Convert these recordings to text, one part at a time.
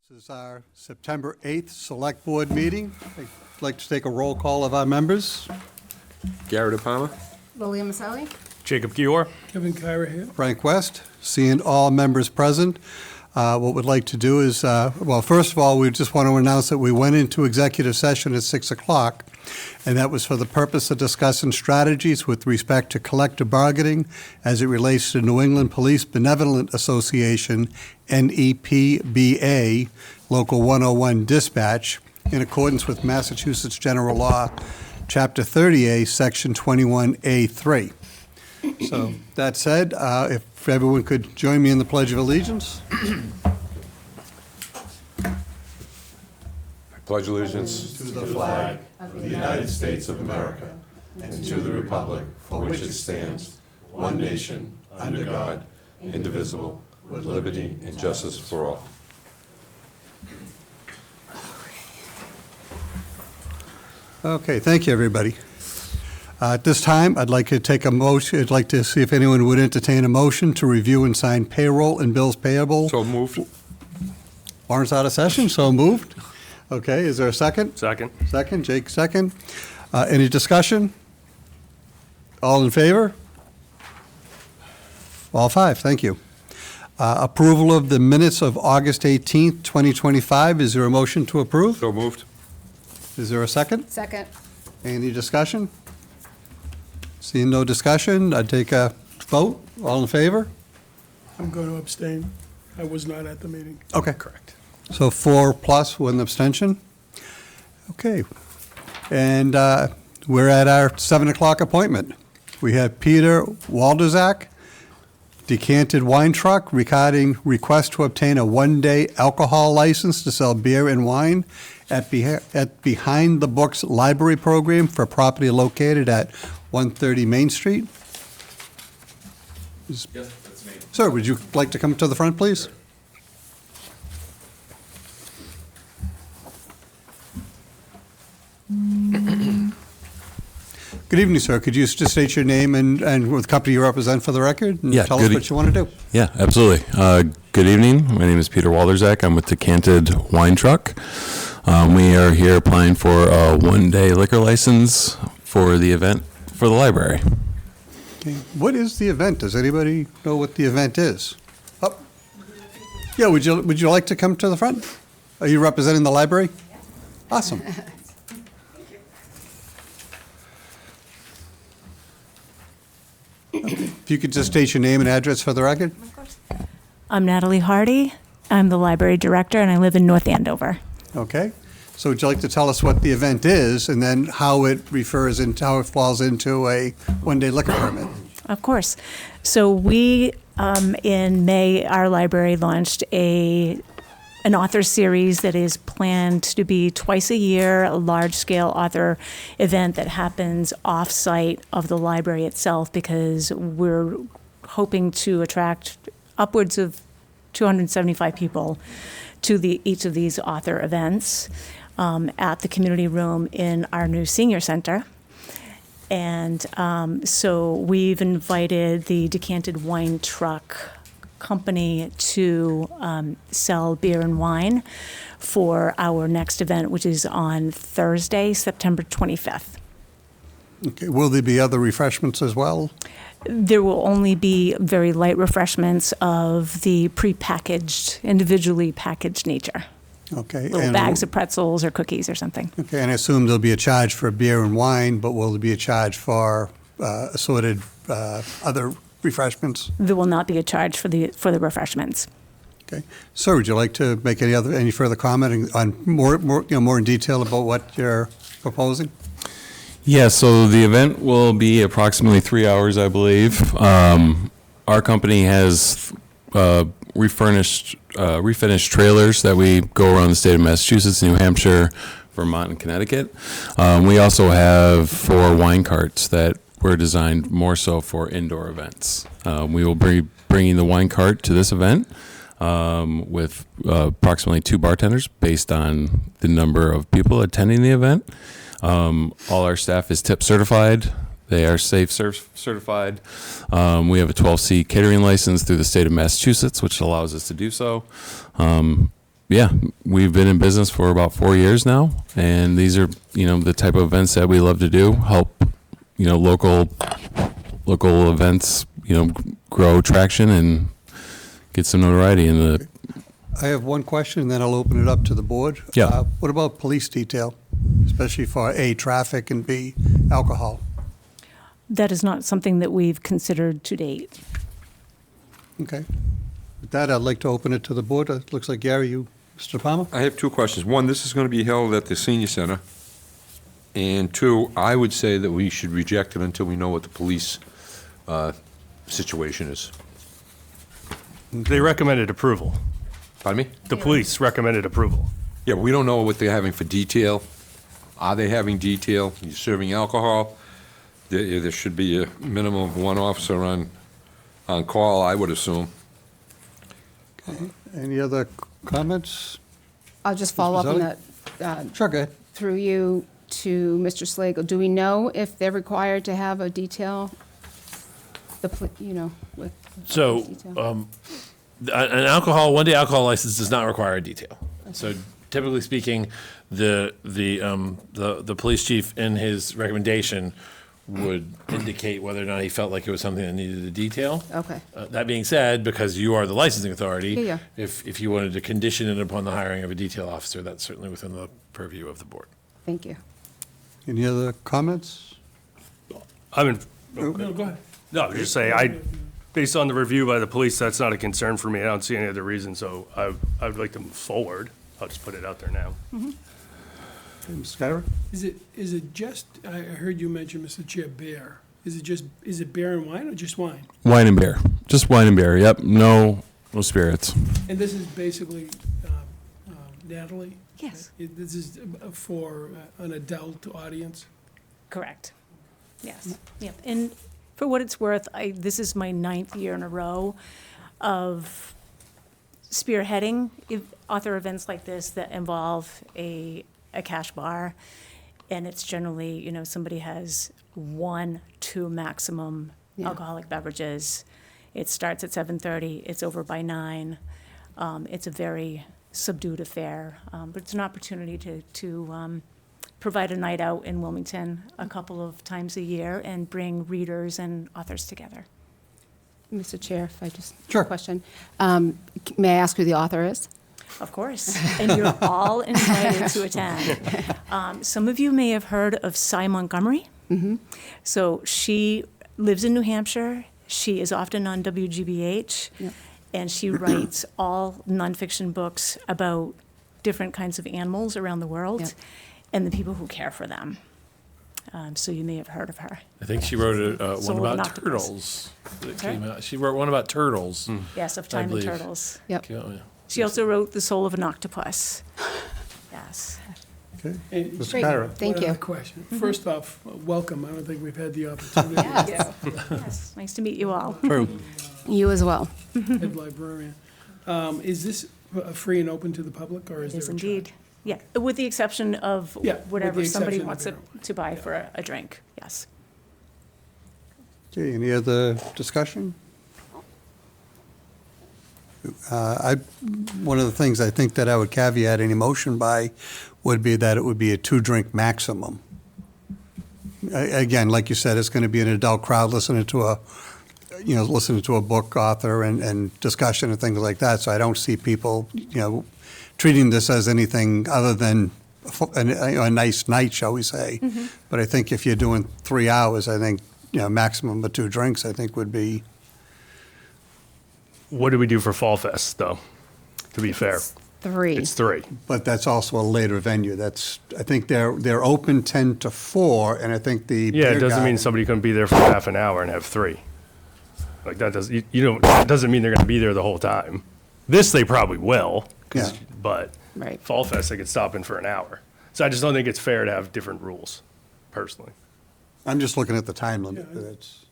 This is our September 8th Select Board meeting. I'd like to take a roll call of our members. Garrett Palmer. Lilia Maselli. Jacob Gior. Kevin Kyra here. Frank West, seeing all members present. What we'd like to do is, well, first of all, we just want to announce that we went into executive session at 6 o'clock, and that was for the purpose of discussing strategies with respect to collective bargaining as it relates to New England Police Benevolent Association, NEPBA, Local 101 Dispatch, in accordance with Massachusetts General Law, Chapter 30A, Section 21A3. So, that said, if everyone could join me in the Pledge of Allegiance. I pledge allegiance to the flag of the United States of America and to the republic for which it stands, one nation, under God, indivisible, with liberty and justice for all. Okay, thank you, everybody. At this time, I'd like to take a motion, I'd like to see if anyone would entertain a motion to review and sign payroll and bills payable. So moved. Warrants out of session, so moved. Okay, is there a second? Second. Second, Jake, second. Any discussion? All in favor? All five, thank you. Approval of the minutes of August 18th, 2025. Is there a motion to approve? So moved. Is there a second? Second. Any discussion? Seeing no discussion, I'd take a vote. All in favor? I'm going to abstain. I was not at the meeting. Okay. Correct. So 4+ with an abstention. Okay. And we're at our 7 o'clock appointment. We have Peter Walderzak, Decanted Wine Truck, regarding request to obtain a one-day alcohol license to sell beer and wine at Behind the Books Library Program for property located at 130 Main Street. Yes, that's me. Sir, would you like to come to the front, please? Good evening, sir. Could you just state your name and what company you represent for the record? And Yeah, tell us what you want to do. Yeah, absolutely. Good evening. My name is Peter Walderzak. I'm with Decanted Wine Truck. We are here applying for a one-day liquor license for the event for the library. Okay. What is the event? Does anybody know what the event is? Oh. Yeah, would you like to come to the front? Are you representing the library? Awesome. If you could just state your name and address for the record. I'm Natalie Hardy. I'm the library director, and I live in North Andover. Okay. So would you like to tell us what the event is and then how it refers into, how it falls into a one-day liquor permit? Of course. So we, in May, our library launched an author series that is planned to be twice a year, a large-scale author event that happens off-site of the library itself, because we're hoping to attract upwards of 275 people to each of these author events at the community room in our new senior center. And so we've invited the Decanted Wine Truck company to sell beer and wine for our next event, which is on Thursday, September 25th. Okay. Will there be other refreshments as well? There will only be very light refreshments of the prepackaged, individually packaged nature. Okay. Little bags of pretzels or cookies or something. Okay, and I assume there'll be a charge for beer and wine, but will there be a charge for assorted other refreshments? There will not be a charge for the refreshments. Okay. Sir, would you like to make any further comment on more in detail about what you're proposing? Yeah, so the event will be approximately 3 hours, I believe. Our company has refinished trailers that we go around the state of Massachusetts, New Hampshire, Vermont, and Connecticut. We also have 4 wine carts that were designed more so for indoor events. We will be bringing the wine cart to this event with approximately 2 bartenders based on the number of people attending the event. All our staff is tip certified. They are safe certified. We have a 12C catering license through the state of Massachusetts, which allows us to do so. Yeah, we've been in business for about 4 years now, and these are, the type of events that we love to do, help, local events, grow traction and get some notoriety in the, I have one question, then I'll open it up to the board. Yeah. What about police detail, especially for A, traffic, and B, alcohol? That is not something that we've considered to date. Okay. With that, I'd like to open it to the board. It looks like, Gary, Mr. Palmer? I have two questions. One, this is going to be held at the senior center. And two, I would say that we should reject it until we know what the police situation is. They recommended approval. Pardon me? The police recommended approval. Yeah, but we don't know what they're having for detail. Are they having detail? You're serving alcohol? There should be a minimum of one officer on call, I would assume. Any other comments? I'll just follow up on Zelli? that, Sure, go ahead. through you to Mr. Slagle. Do we know if they're required to have a detail? With So, detail? an one-day alcohol license does not require a detail. So typically speaking, the police chief in his recommendation would indicate whether or not he felt like it was something that needed a detail. Okay. That being said, because you are the licensing authority, Yeah. if you wanted to condition it upon the hiring of a detail officer, that's certainly within the purview of the board. Thank you. Any other comments? I mean, No, go ahead. no, just say, based on the review by the police, that's not a concern for me. I don't see any other reason, so I would like to move forward. I'll just put it out there now. Ms. Skyra? Is it just, I heard you mention, Mr. Chair, beer. Is it beer and wine or just wine? wine and beer. Just wine and beer, yep, no spirits. And this is basically, Natalie? Yes. This is for an adult audience? Correct. Yes. Yep. And for what it's worth, this is my 9th year in a row of spearheading author events like this that involve a cash bar. And it's generally, somebody has 1, 2 maximum Yeah. alcoholic beverages. It starts at 7:30, it's over by 9. It's a very subdued affair, but it's an opportunity to provide a night out in Wilmington a couple of times a year and bring readers and authors together. Mr. Chair, if I just, Sure. question. May I ask who the author is? Of course, and you're all invited to attend. Some of you may have heard of Cy Montgomery. So she lives in New Hampshire. She is often on WGBH, Yep. and she writes all nonfiction books about different kinds of animals around the world Yep. and the people who care for them. So you may have heard of her. I think she wrote one Soul of an about Octopus. turtles that Sorry? came out. She wrote one about turtles. Yes, of I Time and believe. Turtles. Yep. Came out, yeah. She also wrote The Soul of an Octopus. Yes. Okay. And Ms. Great. Skyra? Thank one you. other question. First off, welcome. I don't think we've had the opportunity. Yes. Nice to meet you all. You as well. Head librarian. Is this free and open to the public, or is It there is a charge? indeed. Yeah, with the exception of Yeah, with whatever the somebody exception wants of to buy for a drink, yes. Okay, any other discussion? One of the things I think that I would caveat any motion by would be that it would be a 2-drink maximum. Again, like you said, it's going to be an adult crowd listening to a book author and discussion and things like that, so I don't see people, treating this as anything other than a nice night, shall we say. But I think if you're doing 3 hours, I think, maximum of 2 drinks, I think would be. What do we do for Fall Fest, though? To be fair, 3. it's 3. But that's also a later venue. I think they're open 10 to 4, and I think the Yeah, beer it doesn't mean garden- somebody couldn't be there for half an hour and have 3. Like that does that doesn't mean they're going to be there the whole time. This they probably will, Yeah. but Right. Fall Fest they could stop in for an hour. So I just don't think it's fair to have different rules, personally. I'm just looking at the time limit. Yeah. That's-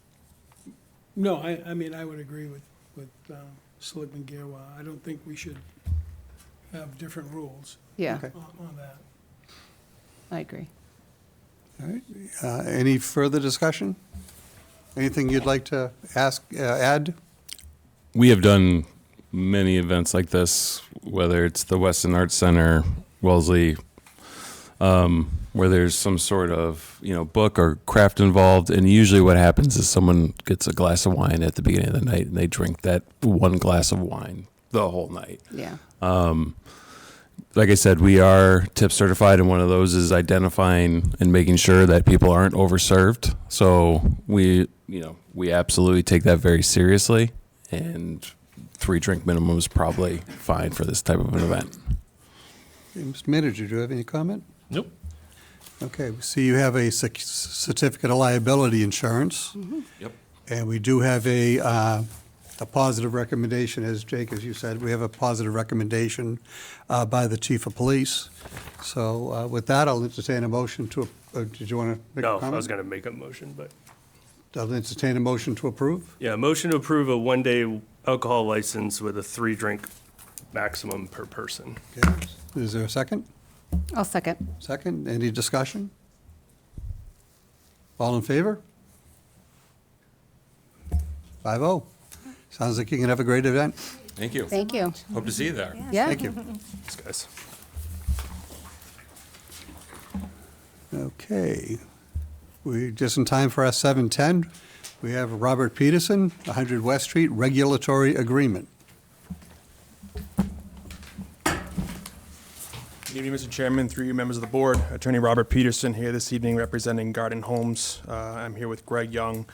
No, I mean, I would agree with Selectman Gairwell. I don't think we should have different rules Yeah, Okay. on that. I agree. All right. Any further discussion? Anything you'd like to add? We have done many events like this whether it's the Weston Arts Center, Wellesley, where there's some sort of, book or craft involved. And usually what happens is someone gets a glass of wine at the beginning of the night and they drink that one glass of wine the whole night. Yeah. Like I said, we are tip certified, and one of those is identifying and making sure that people aren't overserved. So we absolutely take that very seriously, and 3 drink minimum is probably fine for this type of an event. Okay, Mr. Manager, do you have any comment? Nope. Okay, we see you have a certificate of liability insurance. Yep. And we do have a positive recommendation, as Jake, as you said, we have a positive recommendation by the chief of police. So with that, I'll entertain a motion to, did you want to make a No, comment? I was going to make a motion, but, I'll entertain a motion to approve. yeah, motion to approve a one-day alcohol license with a 3-drink maximum per person. Okay. Is there a second? I'll second. Second, any discussion? All in favor? 5-0. Sounds like you can have a great event. Thank you. Thank you. Hope to see you there. Yeah. Thank you. Thanks, guys. Okay. We, just in time for our 7:10, we have Robert Peterson, 100 West Street, regulatory agreement. Good evening, Mr. Chairman, through you, members of the board. Attorney Robert Peterson here this evening representing Garden Homes. I'm here with Greg Young,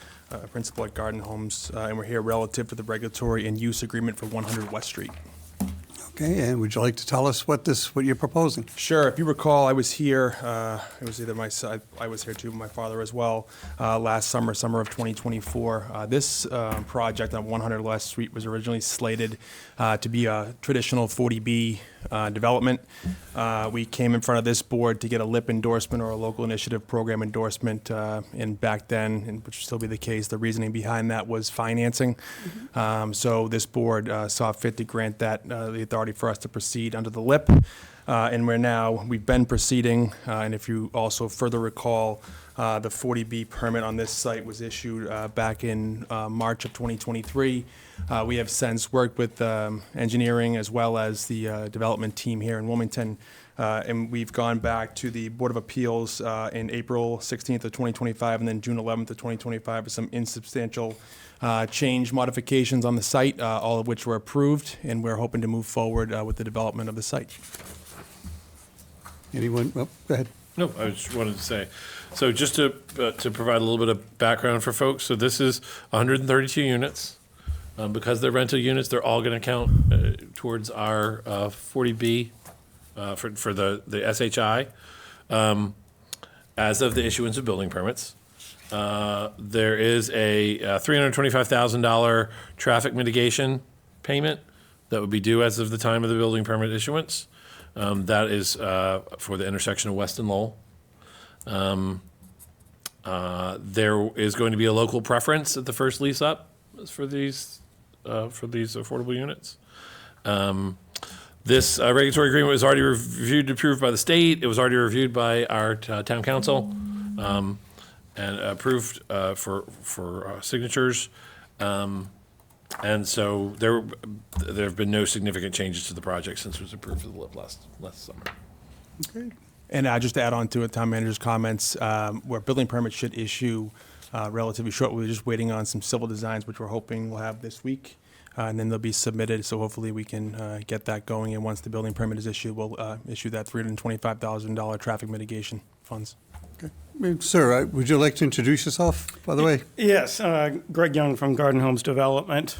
principal at Garden Homes, and we're here relative to the regulatory and use agreement for 100 West Street. Okay, and would you like to tell us what you're proposing? Sure. If you recall, I was here, it was either my son, I was here too, my father as well, last summer of 2024. This project on 100 West Street was originally slated to be a traditional 40B development. We came in front of this board to get a LIP endorsement or a local initiative program endorsement, and back then, and which will still be the case, the reasoning behind that was financing. So this board saw fit to grant that the authority for us to proceed under the LIP. And we've been proceeding, and if you also further recall, the 40B permit on this site was issued back in March of 2023. We have since worked with engineering as well as the development team here in Wilmington, and we've gone back to the Board of Appeals in April 16th of 2025 and then June 11th of 2025 with some insubstantial change modifications on the site, all of which were approved, and we're hoping to move forward with the development of the site. Anyone, oh, go ahead. No, I just wanted to say, so just to provide a little bit of background for folks, so this is 132 units. Because they're rental units, they're all going to count towards our 40B for the SHI. As of the issuance of building permits, there is a $325,000 traffic mitigation payment that would be due as of the time of the building permit issuance. That is for the intersection of West and Lowell. There is going to be a local preference at the first lease up for these affordable units. This regulatory agreement was already reviewed and approved by the state. It was already reviewed by our town council and approved for signatures. And so there have been no significant changes to the project since it was approved for the LIP last summer. Okay. And just to add on to it, town manager's comments, where building permits should issue relatively short. We're just waiting on some civil designs, which we're hoping we'll have this week, and then they'll be submitted. So hopefully we can get that going. And once the building permit is issued, we'll issue that $325,000 traffic mitigation funds. Okay. Sir, would you like to introduce yourself, by the way? Yes, Greg Young from Garden Homes Development.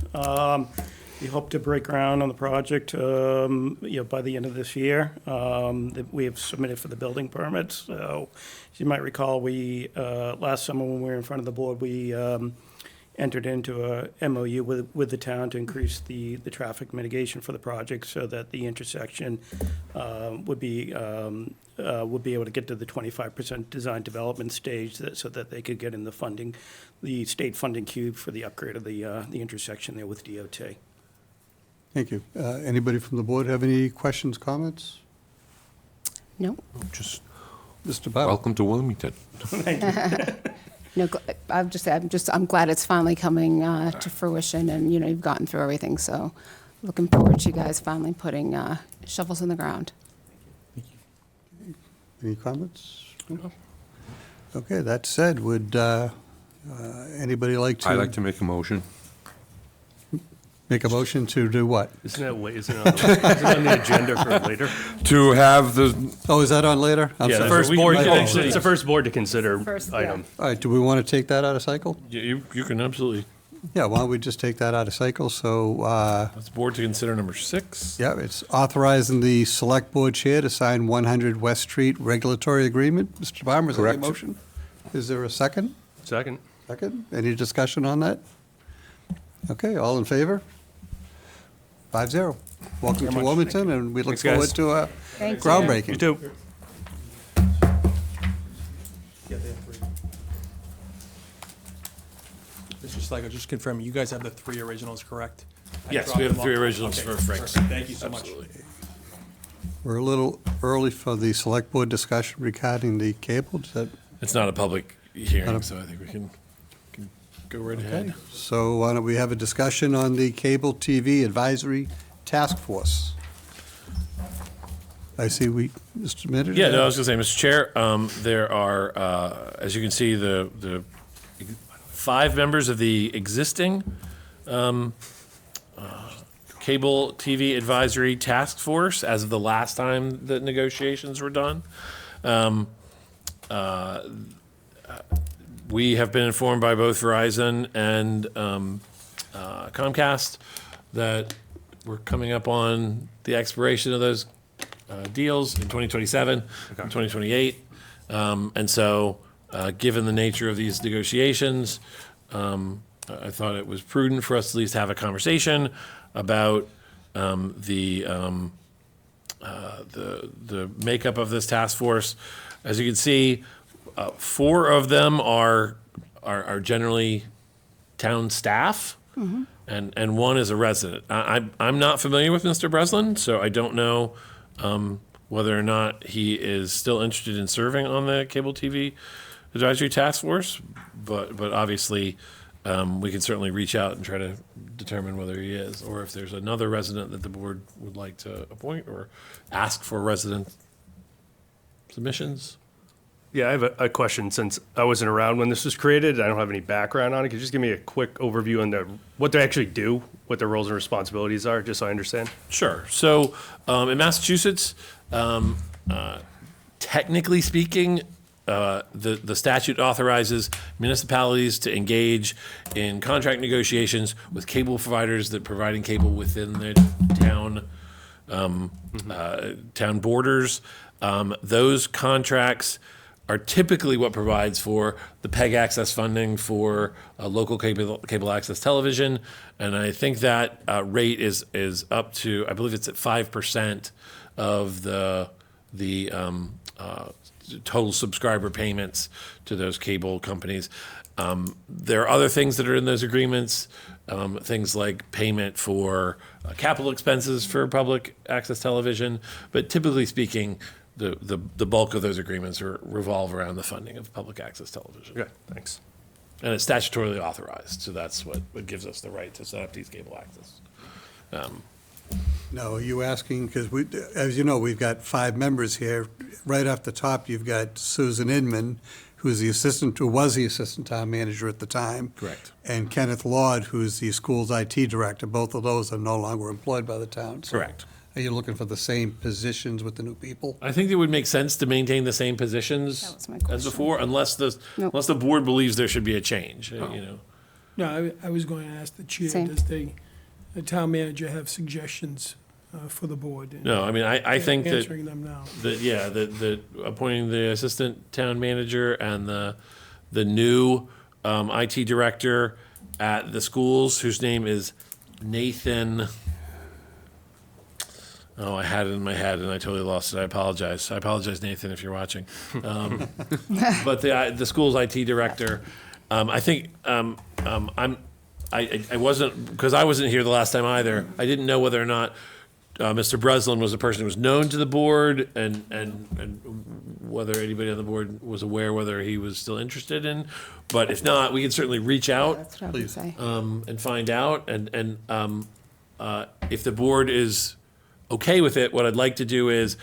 We hope to break ground on the project, by the end of this year. That we have submitted for the building permits. So, as you might recall, we last summer when we were in front of the board, we entered into a MOU with the town to increase the traffic mitigation for the project, so that the intersection would be able to get to the 25% design development stage, so that they could get in the funding, the state funding queue for the upgrade of the intersection there with DOT. Thank you. Anybody from the board have any questions, comments? No? Just Mr. Bauer? welcome to Wilmington. No, I'm glad it's finally coming to fruition, and, you've gotten through everything, so looking forward to you guys finally putting shovels in the ground. Any comments? Okay, that said, would anybody like I'd like to to make a motion. make a motion to do what? Isn't it on the agenda for later? To have the, Oh, is that on later? I'm Yeah, the sorry. first board, Oh, it's the first board to consider First, item. All right, do we want to take that out of cycle? You can absolutely, Yeah, why don't we just take that out of cycle? So, that's board to consider number 6. yeah, it's authorizing the Select Board Chair to sign 100 West Street regulatory agreement. Mr. Barmer, is that your Correct. motion? Is there a second? Second. Second? Any discussion on that? Okay, all in favor? 5-0. Welcome to Wilmington, and we look Thanks, guys. forward to Thank you. groundbreaking. You too. Mr. Slagle, just confirm, you guys have the 3 originals, correct? I Yes, dropped we have them 3 off. originals Okay, for Frank's. perfect. Thank you so much. Absolutely. We're a little early for the Select Board discussion regarding the cable. Is that It's not a public hearing, so I think we can go right ahead. so? Why don't we have a discussion on the Cable TV Advisory Task Force? I see Mr. Manager? Yeah, no, I was going to say, Mr. Chair, there are, as you can see, the 5 members of the existing Cable TV Advisory Task Force as of the last time that negotiations were done. We have been informed by both Verizon and Comcast that we're coming up on the expiration of those deals in 2027 and 2028. And so, given the nature of these negotiations, I thought it was prudent for us to at least have a conversation about the makeup of this task force. As you can see, 4 of them are generally town staff, and 1 is a resident. I'm not familiar with Mr. Breslin, so I don't know whether or not he is still interested in serving on the Cable TV Advisory Task Force, but obviously, we can certainly reach out and try to determine whether he is, or if there's another resident that the board would like to appoint, or ask for resident submissions. Yeah, I have a question. Since I wasn't around when this was created, I don't have any background on it. Could you just give me a quick overview on what they actually do, what their roles and responsibilities are, just so I understand? Sure. So, in Massachusetts, technically speaking, the statute authorizes municipalities to engage in contract negotiations with cable providers that providing cable within their town town borders. Those contracts are typically what provides for the PEG access funding for local cable access television, and I think that rate is up to, I believe it's at 5% of the total subscriber payments to those cable companies. There are other things that are in those agreements, things like payment for capital expenses for public access television, but typically speaking, the bulk of those agreements revolve around the funding of public access television. Okay, thanks. And it's statutorily authorized, so that's what gives us the right to set up these cable access. No, are you asking, because as you know, we've got 5 members here. Right off the top, you've got Susan Inman, who was the assistant town manager at the time. Correct. And Kenneth Lord, who's the school's IT director. Both of those are no longer employed by the town. So Correct. Are you looking for the same positions with the new people? I think it would make sense to maintain the same That positions was my as question. before, unless Nope. the board believes there should be a change, you know. No, I was going to ask the chair, Same. does the town manager have suggestions for the board? And No, I mean, I think that. Answering them now. That appointing the assistant town manager and the new IT director at the schools, whose name is Nathan. Oh, I had it in my head and I totally lost it. I apologize. I apologize, Nathan, if you're watching. But the school's IT director, I think I wasn't, because I wasn't here the last time either. I didn't know whether or not Mr. Breslin was a person who was known to the board, and whether anybody on the board was aware whether he was still interested in. But if not, we can certainly reach out That's what I would say. and find out. And if the board is okay with it, what I'd like to do is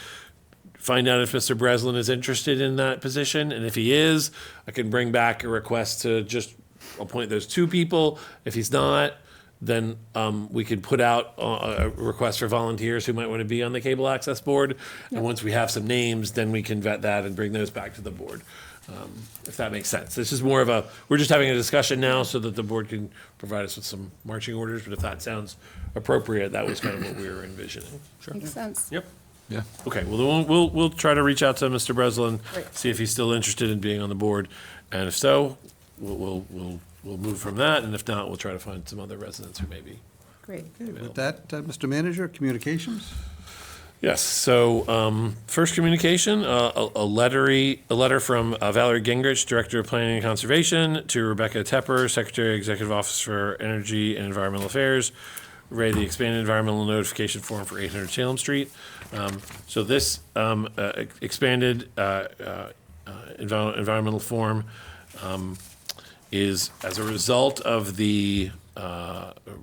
find out if Mr. Breslin is interested in that position, and if he is, I can bring back a request to just appoint those 2 people. If he's not, then we could put out a request for volunteers who might want to be on the cable access board. And once we have some names, then we can vet that and bring those back to the board, if that makes sense. This is more of a, we're just having a discussion now so that the board can provide us with some marching orders, but if that sounds appropriate, that was kind of what we were envisioning. Makes sense. Yep. Yeah. Okay, well, then we'll try to reach out to Mr. Breslin, Great. see if he's still interested in being on the board, and if so, we'll move from that, and if not, we'll try to find some other residents who may be. Great. Okay, with that, Mr. Manager, communications? Yes, so, first communication, a letter from Valerie Gingrich, Director of Planning and Conservation, to Rebecca Tepper, Secretary, Executive Office for Energy and Environmental Affairs, read the expanded environmental notification form for 800 Salem Street. So this expanded environmental form is as a result of the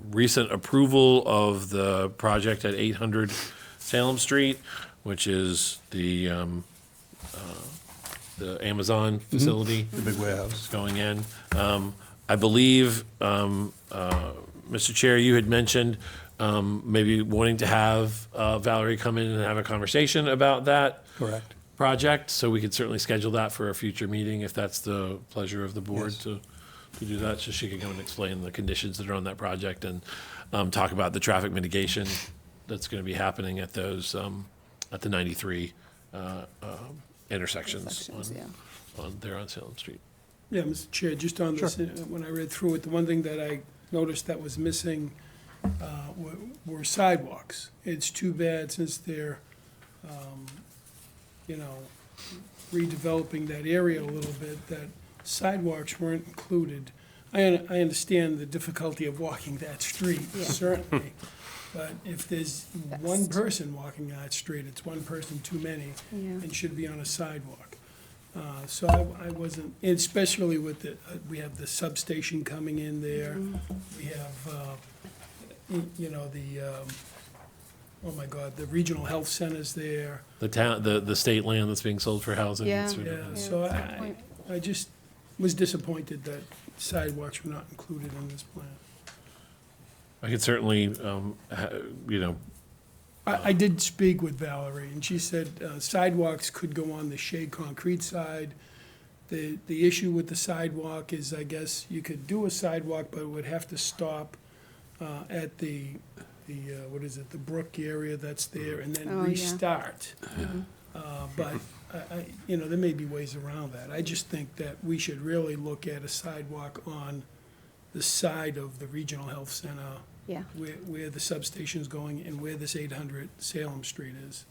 recent approval of the project at 800 Salem Street, which is the Amazon facility. The big warehouse. Going in. I believe, Mr. Chair, you had mentioned maybe wanting to have Valerie come in and have a conversation about that Correct. project, so we could certainly schedule that for a future meeting if that's the pleasure of the board Yes. to do that, so she can come and explain the conditions that are on that project and talk about the traffic mitigation that's going to be happening at those, at the 93 intersections on there on Salem Street. Yeah, Mr. Chair, just on this, when I read through it, the one thing that I noticed that was missing were sidewalks. It's too bad since they're, redeveloping that area a little bit, that sidewalks weren't included. I understand the difficulty of walking that street, certainly. But if there's one person walking that street, it's one person too many and should be on a sidewalk. So I wasn't, and especially with the, we have the substation coming in there. We have, oh my God, the regional health center's there. The town, the state land that's being sold for housing. Yeah. that's sort of- Yeah, so I just was disappointed that sidewalks were not included in this plan. I could certainly, I did speak with Valerie, and she said sidewalks could go on the shade concrete side. The issue with the sidewalk is, I guess, you could do a sidewalk, but it would have to stop at the what is it, the brook area that's there, and then Oh, yeah. restart. But, there may be ways around that. I just think that we should really look at a sidewalk on the side of the Regional Health Center, Yeah. where the substation's going and where this 800 Salem Street is.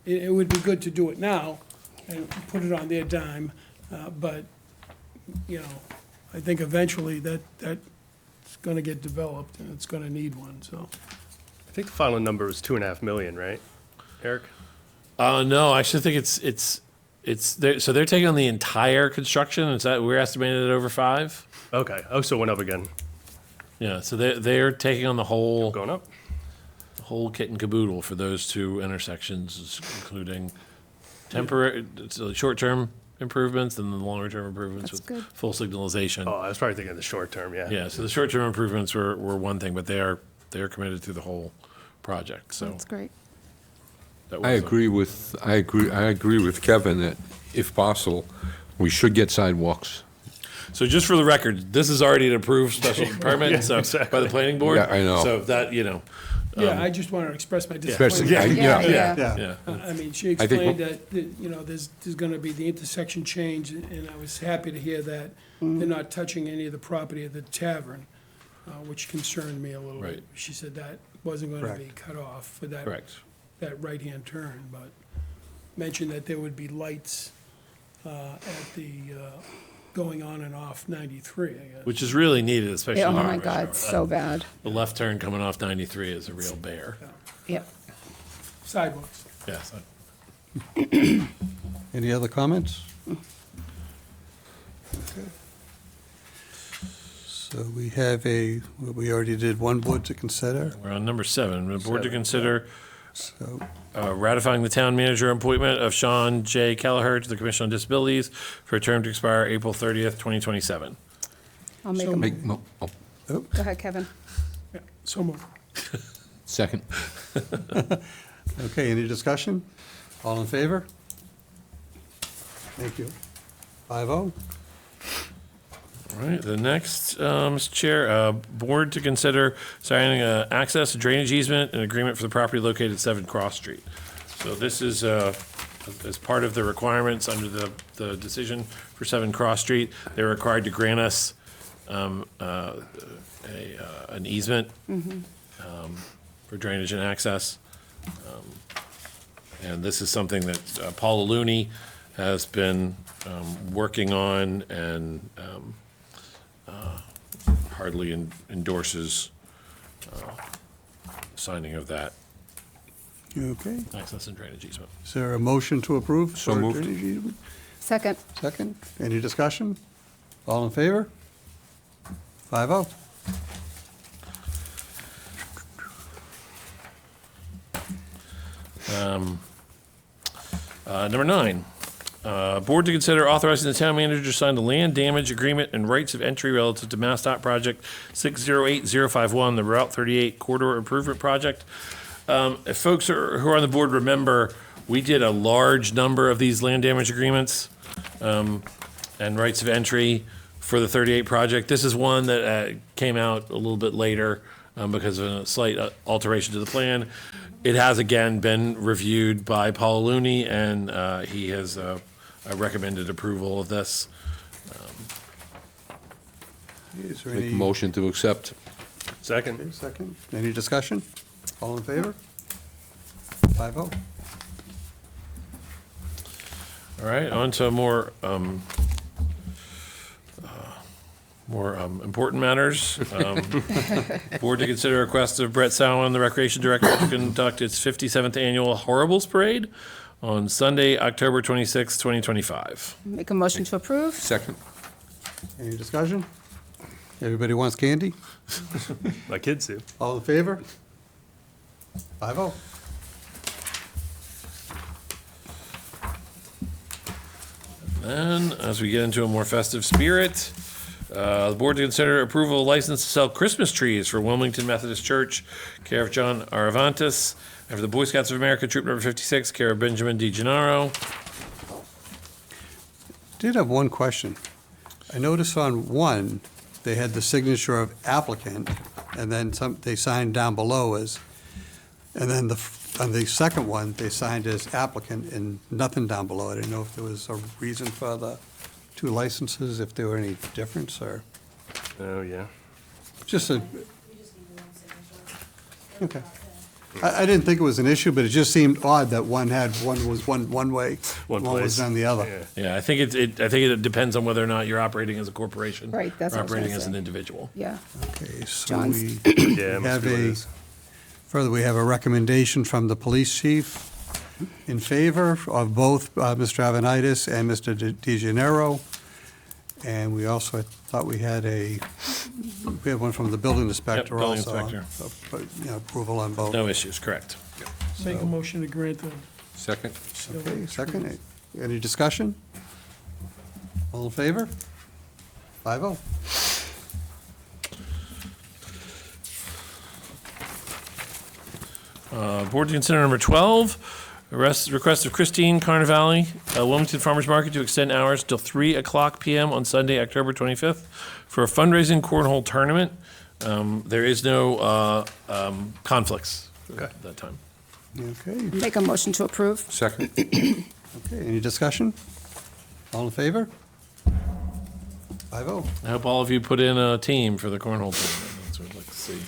It would be good to do it now and put it on their dime, but, I think eventually that's gonna get developed and it's gonna need one, so. I think the final number was 2.5 million, right, Eric? no, I actually think so they're taking on the entire construction, is that, we're estimated at over 5? Okay, oh, so it went up again, Yeah, so they're taking on the whole going up? kit and caboodle for those 2 intersections, including temporary, short-term improvements and the longer-term improvements That's with good. full signalization. Oh, I was probably thinking the short term, yeah. Yeah, so the short-term improvements were one thing, but they're committed to the whole project, so. That's great. that I was a- agree with Kevin that if possible, we should get sidewalks. So just for the record, this is already an approved special permit, so, by exactly. the planning board. Yeah, I know. So that, Yeah, I just wanted to express my Especially, disappointment. yeah. I mean, she I think explained that, there's gonna be the intersection change, and I was happy to hear that they're not touching any of the property of the tavern, which concerned me a little bit. Right. She said that wasn't gonna be Correct. cut off for that, Correct. that right-hand turn, but mentioned that there would be lights at the, going on and off 93, I guess. Which is really needed, especially. Yeah, oh in my rush God, hour. so bad. The left turn coming off 93 is a real bear. Yep. Sidewalks. Yeah, so Any other comments? So we have we already did one board to consider, We're on number 7. The board to consider so, ratifying the town manager appointment of Sean J. Kelleher to the Commission on Disabilities for a term to expire April 30th, 2027. I'll make So a, Make, mo- oh, go ahead, Kevin. Yeah, so moved. second. okay, any discussion? All in favor? Thank you. 5-0. All right, the next, Mr. Chair, board to consider signing a access and drainage easement and agreement for the property located at 7 Cross Street. So this is, as part of the requirements under the decision for 7 Cross Street, they're required to grant us an easement for drainage and access. And this is something that Paula Looney has been working on and hardly endorses signing of that Okay. access and drainage easement. Is there a motion to approve? So for moved. drainage easement? Second. Second. Any discussion? All in favor? 5-0. Number 9, board to consider authorizing the town manager to sign the land damage agreement and rights of entry relative to MassDOT Project 608051, the Route 38 Corridor Improvement Project. If folks who are on the board remember, we did a large number of these land damage agreements and rights of entry for the 38 project. This is one that came out a little bit later because of a slight alteration to the plan. It has again been reviewed by Paul Looney, and he has recommended approval of this. Is there Make any? a motion to accept. Second. Okay, second. Any discussion? All in favor? 5-0. All right, on to more important matters. Board to consider a request of Brett Salmon, the Recreation Director, to conduct its 57th Annual Horribles Parade on Sunday, October 26, 2025. Make a motion to approve. Second. Any discussion? Everybody wants candy? My kids do. All in favor? 5-0. And as we get into a more festive spirit, the board to consider approval of license to sell Christmas trees for Wilmington Methodist Church, care of John Aravantis, and for the Boy Scouts of America, troop number 56, care of Benjamin Di Gennaro. Did have one question. I noticed on one, they had the signature of applicant, and then they signed down below as, and then on the second one, they signed as applicant and nothing down below. I didn't know if there was a reason for the two licenses, if there were any difference, or Oh, yeah. just a, okay. I didn't think it was an issue, but it just seemed odd that one was one way, One one was place. done the other. Yeah. Yeah, I think it depends on whether or not you're operating as a corporation. Right, that's or what I was gonna operating as say. an individual. Yeah. Okay, so John's. we Yeah, must have be what it a, is. further, we have a recommendation from the police chief in favor of both Mr. Avanitis and Mr. De Gennaro. And we also thought we had one from the building inspector building also. inspector. Approval on both. No issues, correct. Make a motion to grant the Second. sale. Okay, second. Any discussion? All in favor? 5-0. Board to consider number 12, request of Christine Carnavale, Wilmington Farmers Market to extend hours till 3:00 p.m. on Sunday, October 25th, for a fundraising cornhole tournament. There is no conflicts at that time. Okay, Make a motion to approve. Second. okay, any discussion? All in favor? 5-0. I hope all of you put in a team for the cornhole tournament. That's what I'd like to see.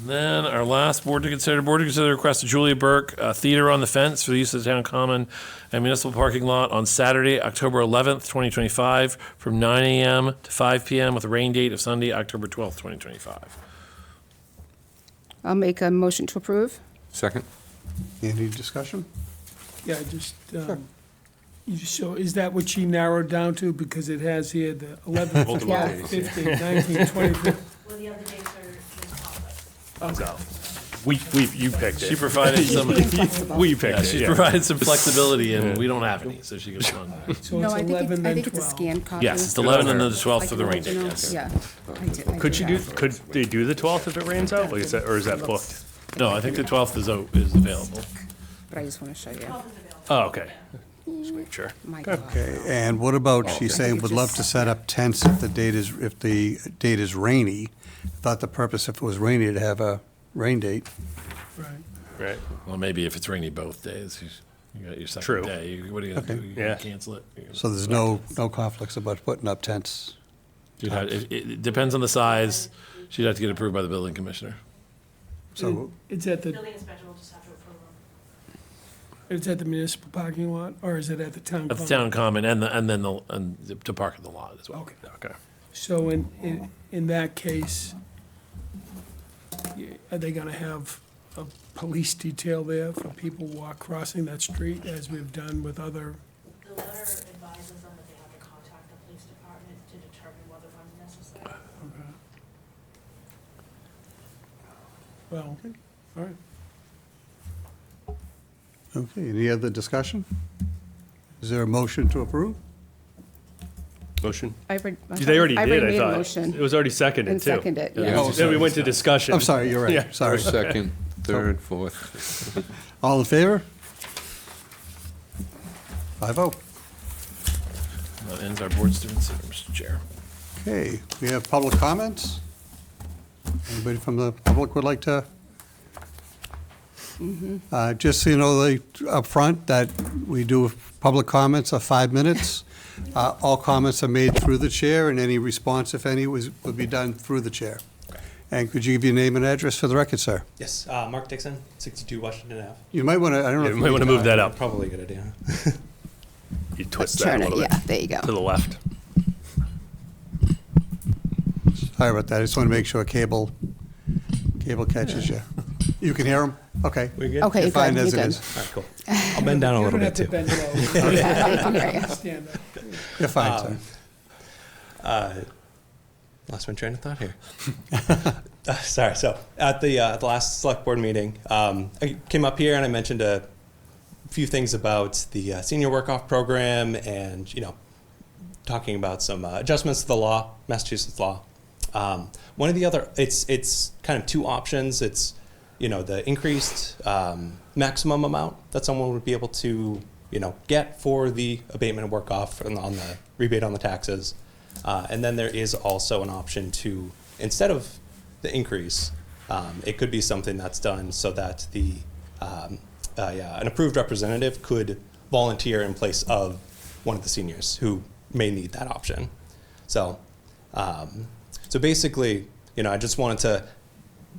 Then our last board to consider the request of Julia Burke, Theater on the Fence for the use of the town common and municipal parking lot on Saturday, October 11th, 2025, from 9 a.m. to 5 p.m. with a rain date of Sunday, October 12th, 2025. I'll make a motion to approve. Second. Any discussion? Yeah, just, So is that what she narrowed down to? Because it has here the 11th, Multiple 12th, days. 15th, 19th, 25th. Well, the other dates are So, you picked it. She provided some, We picked yeah, it, she yeah. provided some flexibility, and we don't have any, so she goes on. So No, it's I think 11, I then think it's a 12. scanned copy. Yes, it's 11 and then the 12th Like for the rain date, original. yes. Yeah. I Could you do, that. could they do the 12th if it rains out, like, is that, or is that booked? No, I think the 12th is available. But I just want to show you. Oh, okay. Just make sure. My God. Okay, and what about, she's saying would love to set up tents if the date is rainy. Thought the purpose, if it was rainy, to have a rain date. Right. Right. Well, maybe if it's rainy both days, you got your True. second day, what are you gonna do? You Yeah. cancel it? So there's no conflicts about putting up tents. It depends on the size. She'd have to get approved by the building commissioner. So, It's at the, Building inspector will just have to approve them. it's at the municipal parking lot, or is it at the town? At the common? town common and then to park in the lot as well. Okay. Okay. So in that case, are they gonna have a police detail there for people crossing that street, as we've done with other? The letter advises them that they have to contact the police department to determine whether one's necessary. Well, all right. okay, any other discussion? Is there a motion to approve? Motion? I read- They already I did, I made a thought. motion. It was already seconded, And too. seconded, Yeah. yeah. Then we went to discussion. I'm sorry, you're Yeah. right, sorry. First, second, third, fourth. All in favor? 5-0. That ends our board student center, Mr. Chair. Okay, we have public comments. Anybody from the public would like to? Just so you know, up front, that we do public comments of 5 minutes. All comments are made through the chair, and any response, if any, would be done through the chair. And could you give your name and address for the record, sir? Yes, Mark Dixon, 62 Washington Ave. You might want to, I don't know. You if might want to move that up. Probably a good idea. You twist that Turn a it, little bit. yeah, there you go. To the left. Sorry about that, I just want to make sure cable catches you. You can hear him? Okay. We good? Okay, You're fine good, as you're it good. is. All right, cool. I'll bend down a little bit You too. don't have to bend low. Yeah, Stand up. You're fine, sir. Lost my train of thought here. Sorry. So at the last select board meeting, I came up here and I mentioned a few things about the senior work-off program and, talking about some adjustments to the law, Massachusetts law. One of the other, it's kind of two options. It's, the increased maximum amount that someone would be able to, get for the abatement and work-off on the rebate on the taxes. And then there is also an option to, instead of the increase, it could be something that's done so that an approved representative could volunteer in place of one of the seniors who may need that option. So basically, I just wanted to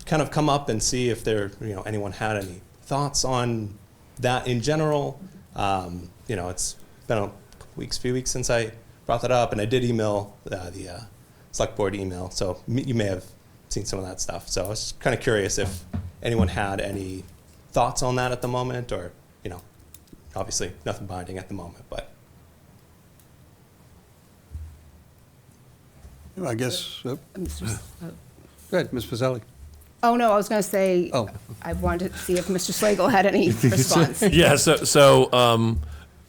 kind of come up and see if anyone had any thoughts on that in general. It's been a few weeks since I brought that up, and I did email the select board email, so you may have seen some of that stuff. So I was kind of curious if anyone had any thoughts on that at the moment, or, obviously nothing binding at the moment, but. I guess, go Mr. ahead, Ms. Pizzelli. Oh, no, I was going to say, Oh. I wanted to see if Mr. Slagle had any response. Yeah, so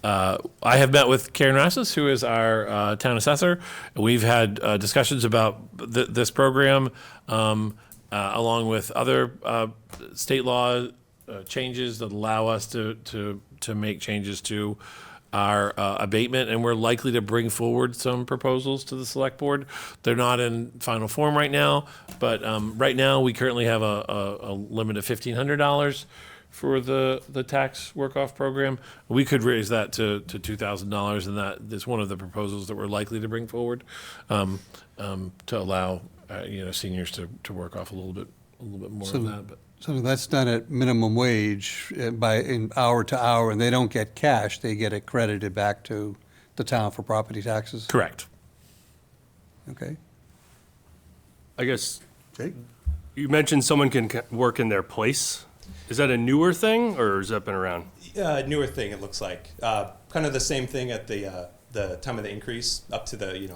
I have met with Karen Rassus, who is our town assessor. We've had discussions about this program, along with other state law changes that allow us to make changes to our abatement, and we're likely to bring forward some proposals to the select board. They're not in final form right now, but right now we currently have a limit of $1,500 for the tax work-off program. We could raise that to $2,000, and that is one of the proposals that we're likely to bring forward, to allow seniors to work off a little bit more of that. But So that's done at minimum wage in hour to hour, and they don't get cash, they get it credited back to the town for property taxes? correct. Okay. I guess, Jake? you mentioned someone can work in their place. Is that a newer thing, or has that been around? Newer thing, it looks like. Kind of the same thing at the time of the increase, up to the,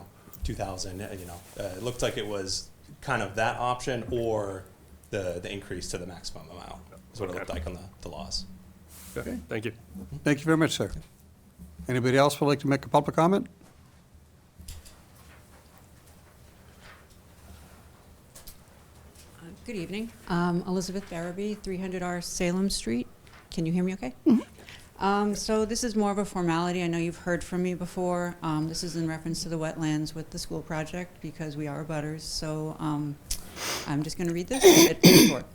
2,000, it looked like it was kind of that option or the increase to the maximum amount, is what it looked like on the laws. Okay, thank you. Thank you very much, sir. Anybody else would like to make a public comment? Good evening. Elizabeth Barabee, 300R Salem Street. Can you hear me okay? So this is more of a formality. I know you've heard from me before. This is in reference to the wetlands with the school project because we are abutters. So I'm just going to read this. It's short.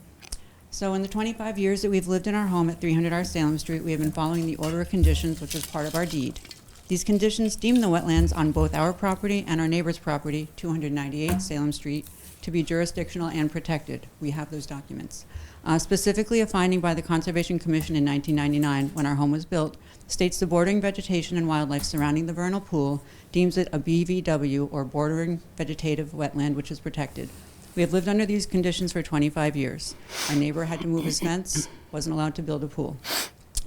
So in the 25 years that we've lived in our home at 300R Salem Street, we have been following the order of conditions, which was part of our deed. These conditions deem the wetlands on both our property and our neighbor's property, 298 Salem Street, to be jurisdictional and protected. We have those documents. Specifically, a finding by the Conservation Commission in 1999, when our home was built, states the bordering vegetation and wildlife surrounding the vernal pool deems it a BVW, or bordering vegetative wetland, which is protected. We have lived under these conditions for 25 years. Our neighbor had to move his fence, wasn't allowed to build a pool.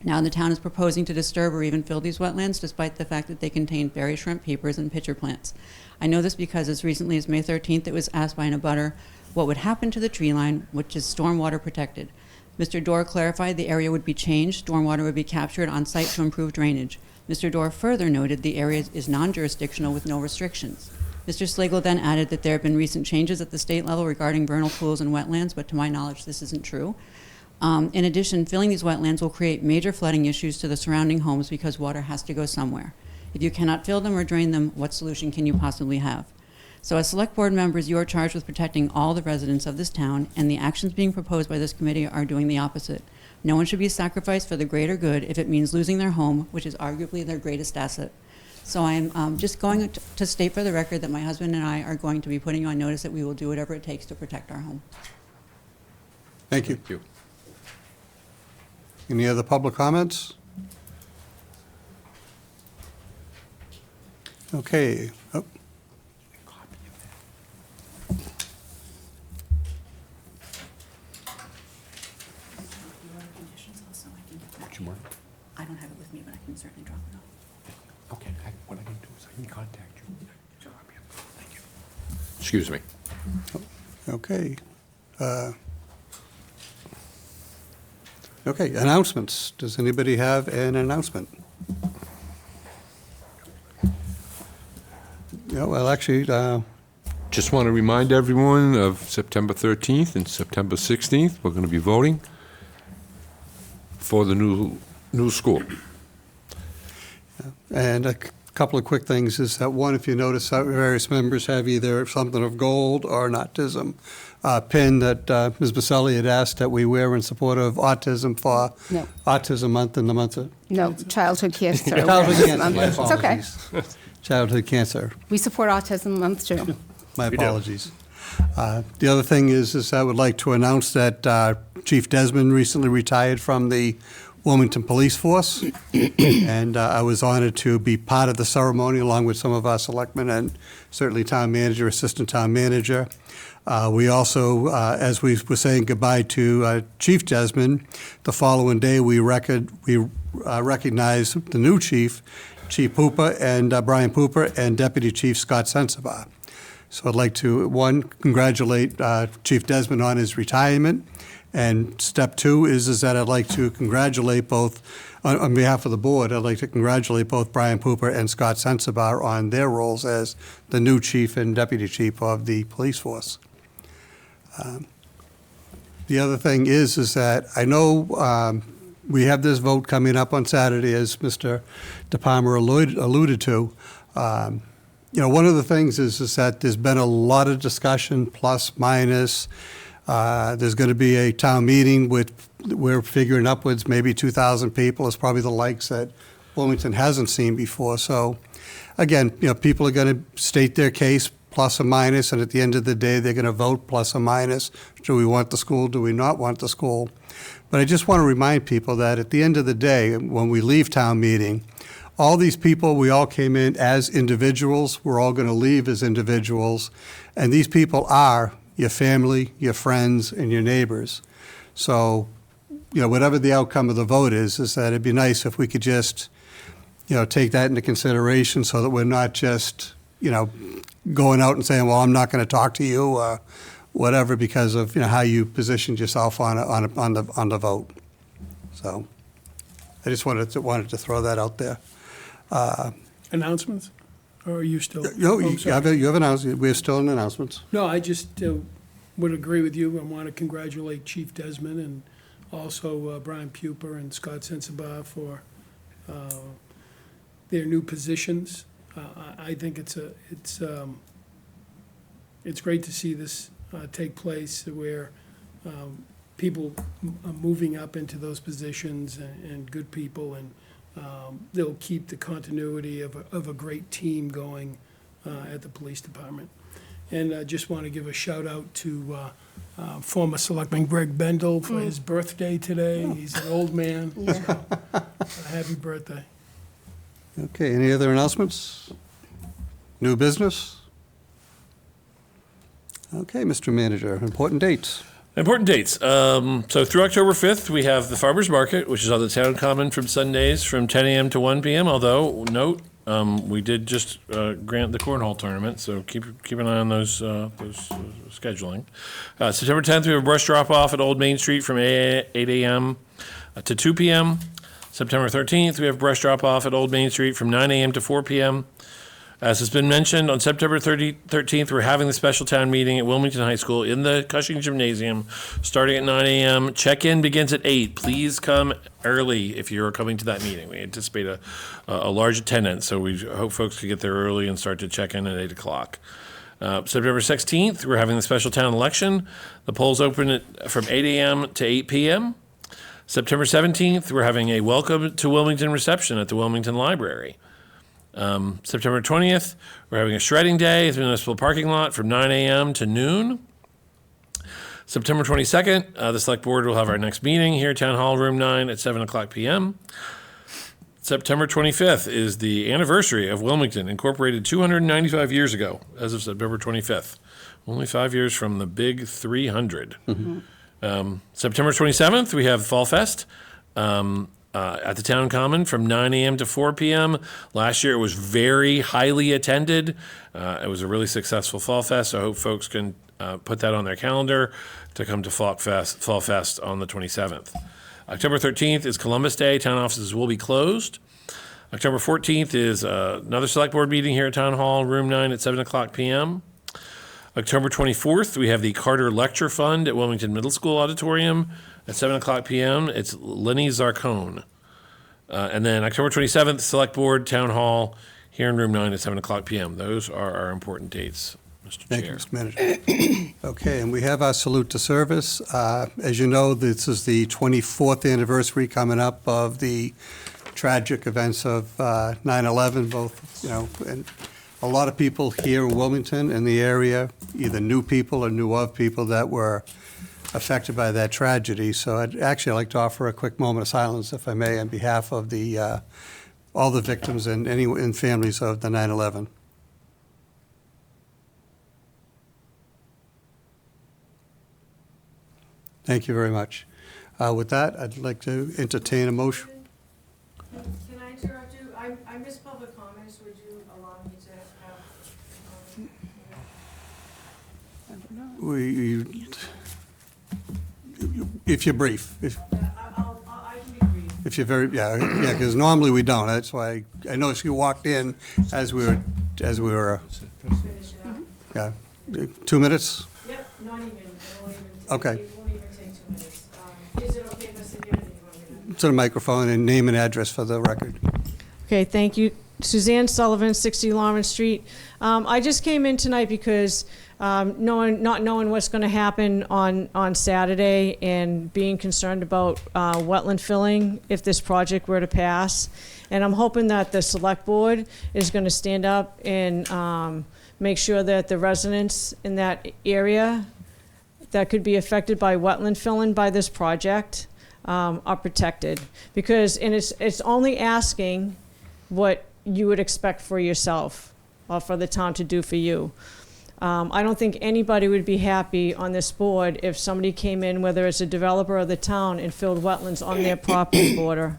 Now the town is proposing to disturb or even fill these wetlands, despite the fact that they contain berry shrimp, papers, and pitcher plants. I know this because as recently as May 13th, it was asked by an abutter what would happen to the tree line, which is stormwater protected. Mr. Dorr clarified the area would be changed, stormwater would be captured on site to improve drainage. Mr. Dorr further noted the area is non-jurisdictional with no restrictions. Mr. Slagle then added that there have been recent changes at the state level regarding vernal pools and wetlands, but to my knowledge, this isn't true. In addition, filling these wetlands will create major flooding issues to the surrounding homes because water has to go somewhere. If you cannot fill them or drain them, what solution can you possibly have? So as select board members, you are charged with protecting all the residents of this town, and the actions being proposed by this committee are doing the opposite. No one should be sacrificed for the greater good if it means losing their home, which is arguably their greatest asset. So I'm just going to state for the record that my husband and I are going to be putting you on notice that we will do whatever it takes to protect our home. Thank you. Thank you. Any other public comments? Okay. Oh. What you want? I don't have it with me, but I can certainly drop it off. Okay, what I can do is I can contact you. Thank you. Excuse me. Okay. Okay, announcements. Does anybody have an announcement? Yeah, well, actually, Just want to remind everyone of September 13th and September 16th. We're going to be voting for the new school. and a couple of quick things is that, one, if you notice, various members have either something of gold or an autism pin that Ms. Baselli had asked that we wear in support of autism for No. Autism Month in the month of No, childhood cancer. Childhood cancer. My It's okay. apologies. Childhood cancer. We support Autism Month too. My apologies. The other thing is I would like to announce that Chief Desmond recently retired from the Wilmington Police Force, and I was honored to be part of the ceremony along with some of our selectmen and certainly town manager, assistant town manager. We also, as we were saying goodbye to Chief Desmond, the following day we recognized the new chief, Chief Pooper and Brian Pooper, and Deputy Chief Scott Sensabaugh. So I'd like to, one, congratulate Chief Desmond on his retirement. And step two is that I'd like to congratulate both, on behalf of the board, I'd like to congratulate both Brian Pooper and Scott Sensabaugh on their roles as the new chief and deputy chief of the police force. The other thing is that I know we have this vote coming up on Saturday, as Mr. DePalmer alluded to. You know, one of the things is that there's been a lot of discussion, plus, minus. There's going to be a town meeting with, we're figuring upwards, maybe 2,000 people is probably the likes that Wilmington hasn't seen before. So, again, you know, people are going to state their case, plus or minus, and at the end of the day, they're going to vote plus or minus. Do we want the school? Do we not want the school? But I just want to remind people that at the end of the day, when we leave town meeting, all these people, we all came in as individuals. We're all going to leave as individuals. And these people are your family, your friends, and your neighbors. So, whatever the outcome of the vote is that it'd be nice if we could just, take that into consideration so that we're not just, going out and saying, well, I'm not going to talk to you or whatever because of, how you positioned yourself on the vote. So I just wanted to throw that out there. Announcements? Or are you still? No, Oh, you sorry. have announced, we're still in announcements. No, I just would agree with you. I want to congratulate Chief Desmond and also Brian Puper and Scott Sensabaugh for their new positions. I think it's great to see this take place where people are moving up into those positions and good people, and they'll keep the continuity of a great team going at the police department. And I just want to give a shout out to former Selectman Greg Bendel for his birthday today. He's an old man, so happy birthday. Okay, any other announcements? New business? Okay, Mr. Manager, important dates. Important dates. So through October 5th, we have the Farmers Market, which is on the Town Common from Sundays from 10 a.m. to 1 p.m. Although, note, we did just grant the cornhole tournament, so keep an eye on those scheduling. September 10th, we have a brush drop-off at Old Main Street from 8 a.m. To 2 p.m. September 13th, we have brush drop-off at Old Main Street from 9 a.m. to 4 p.m. As has been mentioned, on September 13th, we're having the special town meeting at Wilmington High School in the Cushing Gymnasium, starting at 9 a.m. Check-in begins at 8. Please come early if you're coming to that meeting. We anticipate a large attendance, so we hope folks can get there early and start to check in at 8 o'clock. September 16th, we're having the special town election. The polls open from 8 a.m. to 8 p.m. September 17th, we're having a welcome to Wilmington reception at the Wilmington Library. September 20th, we're having a shredding day at the municipal parking lot from 9 a.m. to noon. September 22nd, the Select Board will have our next meeting here at Town Hall, Room 9 at 7 o'clock p.m. September 25th is the anniversary of Wilmington, incorporated 295 years ago, as of September 25th. Only 5 years from the big 300. September 27th, we have Fall Fest at the Town Common from 9 a.m. to 4 p.m. Last year, it was very highly attended. It was a really successful Fall Fest, so I hope folks can put that on their calendar to come to Fall Fest on the 27th. October 13th is Columbus Day. Town offices will be closed. October 14th is another Select Board meeting here at Town Hall, Room 9 at 7 o'clock p.m. October 24th, we have the Carter Lecture Fund at Wilmington Middle School Auditorium at 7 o'clock p.m. It's Lenny Zarcone. And then October 27th, Select Board Town Hall here in Room 9 at 7 o'clock p.m. Those are our important dates, Mr. Thank you, Chair. Mr. Manager. Okay, and we have our salute to service. As you know, this is the 24th anniversary coming up of the tragic events of 9/11, both, and a lot of people here in Wilmington in the area, either knew people or knew of people that were affected by that tragedy. So I'd actually like to offer a quick moment of silence, if I may, on behalf of the all the victims and families of the 9/11. Thank you very much. With that, I'd like to entertain a motion. Can I interrupt you? I missed public comments. Would you allow me to have? If you're brief. I can be brief. If you're very, because normally we don't. That's why I noticed you walked in as we were, Finish it up. 2 minutes? Yep, not even. It won't even Okay. It won't even take 2 minutes. Is it okay if I sit here and you want me To the microphone and name and address for the record. Okay, thank you. Suzanne Sullivan, 60 Lawrence Street. I just came in tonight because not knowing what's going to happen on Saturday and being concerned about wetland filling if this project were to pass. And I'm hoping that the Select Board is going to stand up and make sure that the residents in that area that could be affected by wetland filling by this project are protected. Because, and it's only asking what you would expect for yourself or for the town to do for you. I don't think anybody would be happy on this board if somebody came in, whether it's a developer or the town, and filled wetlands on their property border.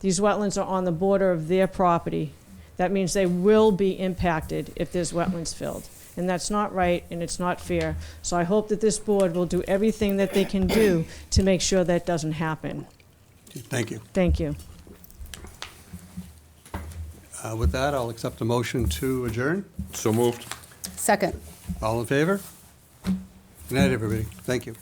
These wetlands are on the border of their property. That means they will be impacted if there's wetlands filled. And that's not right, and it's not fair. So I hope that this board will do everything that they can do to make sure that doesn't happen. Thank you. Thank you. With that, I'll accept a motion to adjourn. So moved. Second. All in favor? Good night, everybody. Thank you.